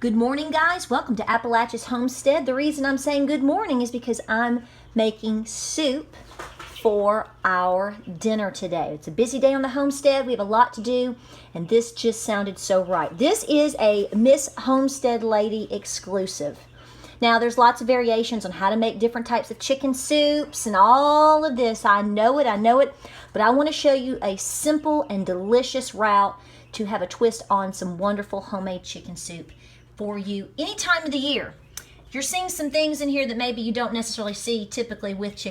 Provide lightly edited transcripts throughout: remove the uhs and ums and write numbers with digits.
Good morning, guys. Welcome to Appalachia's Homestead. The reason I'm saying good morning is because I'm making soup for our dinner today. It's a busy day on the homestead. We have a lot to do, and this just sounded so right. This is a Miss Homestead Lady exclusive. Now, there's lots of variations on how to make different types of chicken soups and all of this. I know it, but I want to show you a simple and delicious route to have a twist on some wonderful homemade chicken soup for you any time of the year. You're seeing some things in here that maybe you don't necessarily see typically with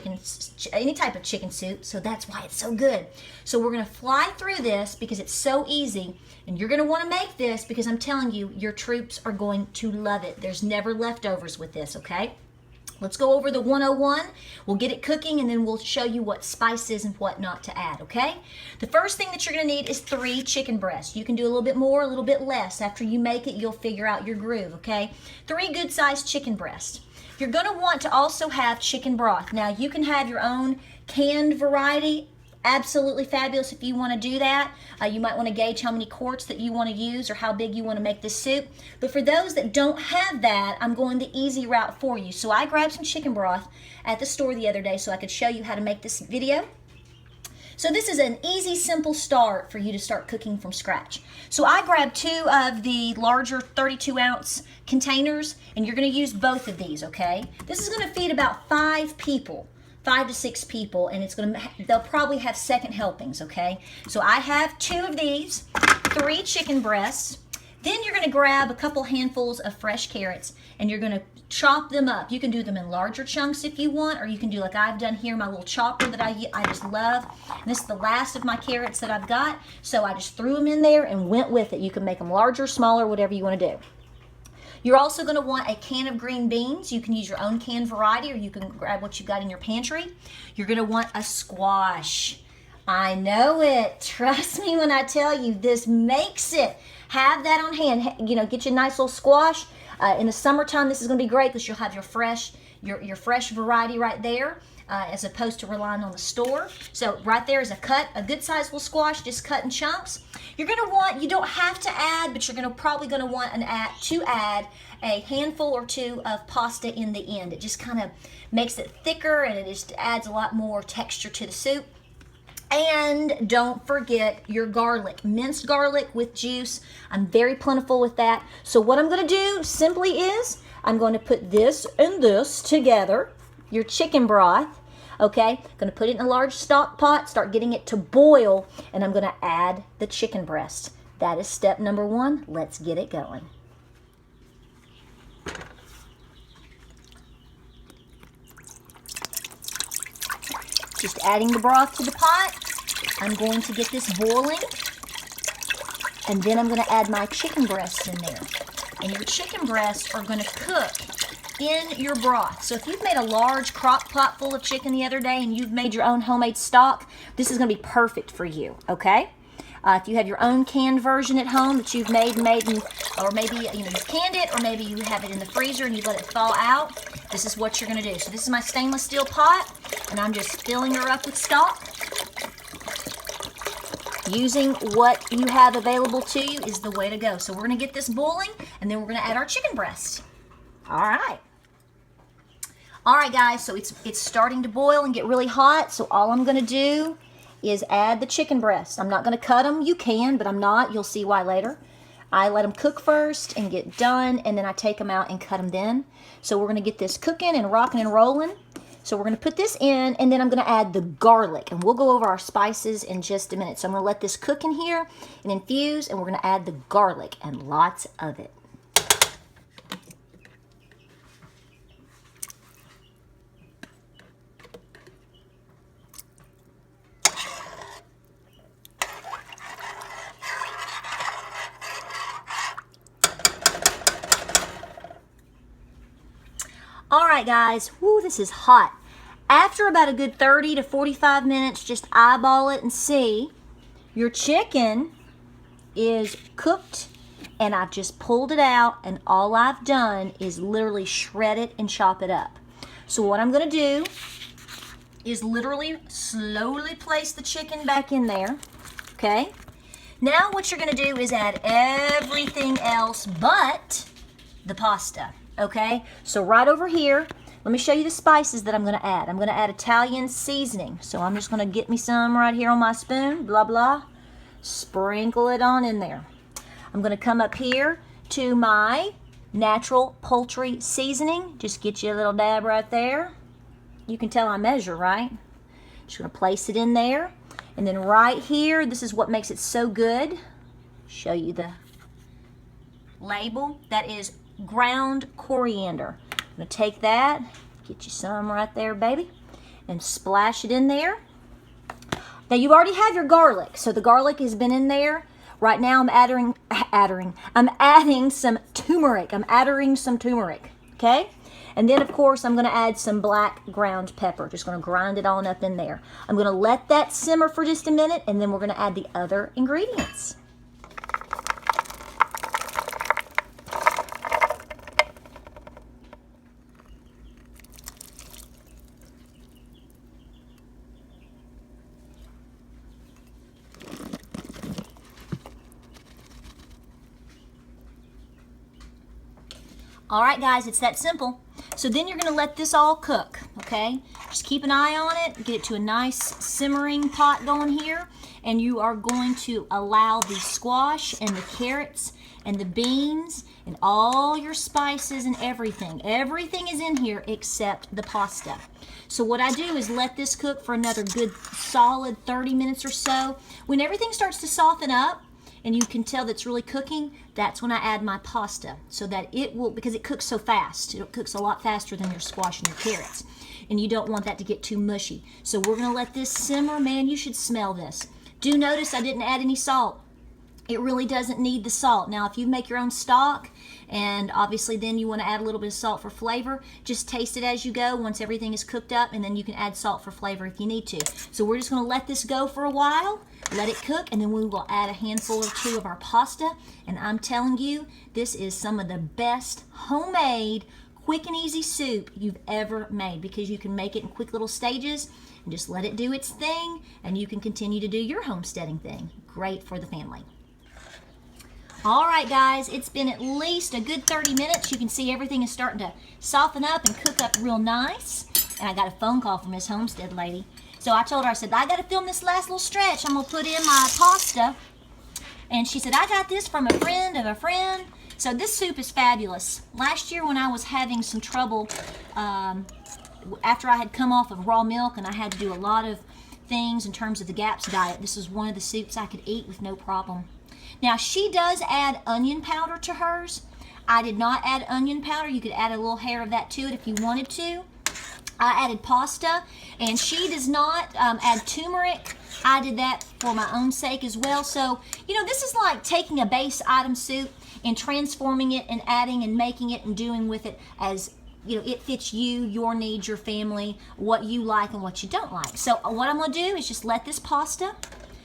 any type of chicken soup, so that's why it's so good. So we're going to fly through this because it's so easy, and you're going to want to make this because I'm telling you, your troops are going to love it. There's never leftovers with this, okay? Let's go over the 101. We'll get it cooking, and then we'll show you what spices and what not to add, okay? The first thing that you're going to need is 3 chicken breasts. You can do a little bit more, a little bit less. After you make it, you'll figure out your groove, okay? 3 good-sized chicken breasts. You're going to want to also have chicken broth. Now, you can have your own canned variety. Absolutely fabulous if you want to do that. You might want to gauge how many quarts that you want to use or how big you want to make this soup. But for those that don't have that, I'm going the easy route for you. So I grabbed some chicken broth at the store the other day so I could show you how to make this video. So this is an easy, simple start for you to start cooking from scratch. So I grabbed 2 of the larger 32-ounce containers, and you're going to use both of these, okay? This is going to feed about 5 people. 5 to 6 people, and they'll probably have second helpings, okay? So I have 2 of these, 3 chicken breasts. Then you're gonna grab a couple handfuls of fresh carrots, and you're gonna chop them up. You can do them in larger chunks if you want, or you can do like I've done here, my little chopper that I just love. And this is the last of my carrots that I've got, so I just threw them in there and went with it. You can make them larger, smaller, whatever you wanna do. You're also going to want a can of green beans. You can use your own canned variety, or you can grab what you've got in your pantry. You're going to want a squash. I know it. Trust me when I tell you, this makes it. Have that on hand. You know, get you a nice little squash. In the summertime, this is going to be great because you'll have your fresh variety right there, as opposed to relying on the store. So right there is a good sized little squash, just cut in chunks. You're going to want, you don't have to add, but you're probably going to want to add a handful or 2 of pasta in the end. It just kind of makes it thicker, and it just adds a lot more texture to the soup. And don't forget your garlic, minced garlic with juice. I'm very plentiful with that. So what I'm going to do simply is I'm going to put this and this together, your chicken broth. Okay, I'm going to put it in a large stock pot, start getting it to boil, and I'm going to add the chicken breast. That is step number 1. Let's get it going. Just adding the broth to the pot. I'm going to get this boiling, and then I'm going to add my chicken breasts in there. And your chicken breasts are going to cook in your broth. So if you've made a large crock pot full of chicken the other day and you've made your own homemade stock, this is going to be perfect for you, okay? If you have your own canned version at home that you've made, or maybe you canned it, or maybe you have it in the freezer and you let it thaw out, this is what you're going to do. So this is my stainless steel pot, and I'm just filling her up with stock. Using what you have available to you is the way to go. So we're going to get this boiling, and then we're going to add our chicken breast. All right, guys, so it's starting to boil and get really hot, so all I'm going to do is add the chicken breast. I'm not going to cut them. You can, but I'm not. You'll see why later. I let them cook first and get done, and then I take them out and cut them then. So we're going to get this cooking and rocking and rolling. So we're going to put this in, and then I'm going to add the garlic, and we'll go over our spices in just a minute. So I'm going to let this cook in here and infuse, and we're going to add the garlic, and lots of it. All right, guys, woo, this is hot. After about a good 30 to 45 minutes, just eyeball it and see. Your chicken is cooked, and I've just pulled it out, and all I've done is literally shred it and chop it up. So what I'm going to do is literally slowly place the chicken back in there, okay? Now what you're going to do is add everything else but the pasta, okay? So right over here, let me show you the spices that I'm going to add. I'm going to add Italian seasoning. So I'm just going to get me some right here on my spoon, blah, blah. Sprinkle it on in there. I'm going to come up here to my natural poultry seasoning. Just get you a little dab right there. You can tell I measure, right? Just going to place it in there. And then right here, this is what makes it so good. Show you the label. That is ground coriander. I'm going to take that, get you some right there, baby, and splash it in there. Now, you already have your garlic, so the garlic has been in there. Right now, I'm adding some turmeric. Okay? And then, of course, I'm going to add some black ground pepper. Just going to grind it on up in there. I'm going to let that simmer for just a minute, and then we're going to add the other ingredients. All right, guys, it's that simple. So then you're going to let this all cook, okay? Just keep an eye on it. Get it to a nice simmering pot going here. And you are going to allow the squash and the carrots and the beans and all your spices and everything. Everything is in here except the pasta. So what I do is let this cook for another good solid 30 minutes or so. When everything starts to soften up, and you can tell that's really cooking, that's when I add my pasta, so that it will, because it cooks so fast. It cooks a lot faster than your squash and your carrots, and you don't want that to get too mushy. So we're gonna let this simmer. Man, you should smell this. Do notice I didn't add any salt. It really doesn't need the salt. Now, if you make your own stock, and obviously then you want to add a little bit of salt for flavor, just taste it as you go once everything is cooked up, and then you can add salt for flavor if you need to. So we're just going to let this go for a while, let it cook, and then we will add a handful or two of our pasta. And I'm telling you, this is some of the best homemade, quick and easy soup you've ever made, because you can make it in quick little stages and just let it do its thing, and you can continue to do your homesteading thing. Great for the family. All right, guys, it's been at least a good 30 minutes. You can see everything is starting to soften up and cook up real nice. And I got a phone call from Miss Homestead lady. So I told her, I said, I got to film this last little stretch. I'm going to put in my pasta. And she said, I got this from a friend of a friend. So this soup is fabulous. Last year when I was having some trouble, after I had come off of raw milk and I had to do a lot of things in terms of the GAPS diet, this was one of the soups I could eat with no problem. Now, she does add onion powder to hers. I did not add onion powder. You could add a little hair of that to it if you wanted to. I added pasta, and she does not add turmeric. I did that for my own sake as well. So, you know, this is like taking a base item soup and transforming it and adding and making it and doing with it as, you know, it fits you, your needs, your family, what you like and what you don't like. So what I'm going to do is just let this pasta.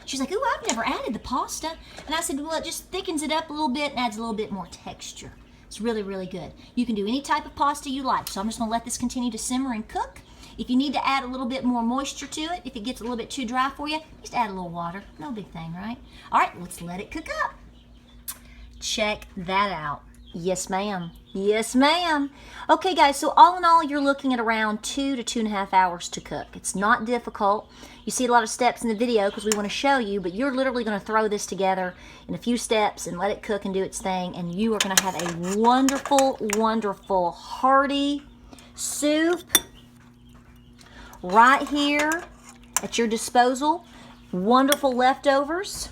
She's like, ooh, I've never added the pasta. And I said, well, it just thickens it up a little bit and adds a little bit more texture. It's really, really good. You can do any type of pasta you like. So I'm just going to let this continue to simmer and cook. If you need to add a little bit more moisture to it, if it gets a little bit too dry for you, just add a little water. No big thing, right? All right, let's let it cook up. Check that out. Yes, ma'am. Yes, ma'am. Okay, guys, so all in all, you're looking at around 2 to 2.5 hours to cook. It's not difficult. You see a lot of steps in the video because we want to show you, but you're literally going to throw this together in a few steps and let it cook and do its thing, and you are going to have a wonderful, wonderful, hearty soup right here at your disposal. Wonderful leftovers.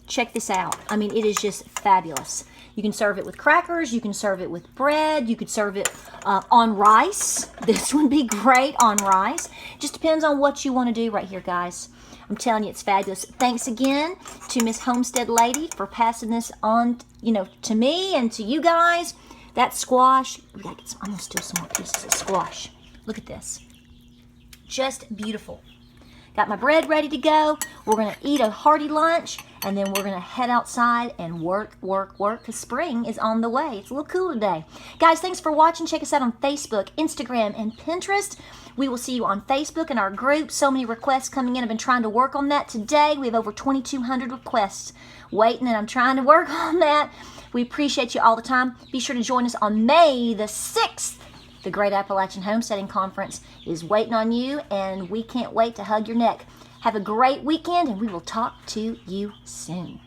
Check this out. I mean, it is just fabulous. You can serve it with crackers. You can serve it with bread. You could serve it on rice. This would be great on rice. Just depends on what you want to do right here, guys. I'm telling you, it's fabulous. Thanks again to Miss Homestead Lady for passing this on, you know, to me and to you guys. That squash, I'm gonna steal some more pieces of squash. Look at this. Just beautiful. Got my bread ready to go. We're going to eat a hearty lunch, and then we're going to head outside and work, because spring is on the way. It's a little cool today. Guys, thanks for watching. Check us out on Facebook, Instagram, and Pinterest. We will see you on Facebook in our group. So many requests coming in. I've been trying to work on that today. We have over 2,200 requests waiting, and I'm trying to work on that. We appreciate you all the time. Be sure to join us on May the 6th. The Great Appalachian Homesteading Conference is waiting on you, and we can't wait to hug your neck. Have a great weekend, and we will talk to you soon.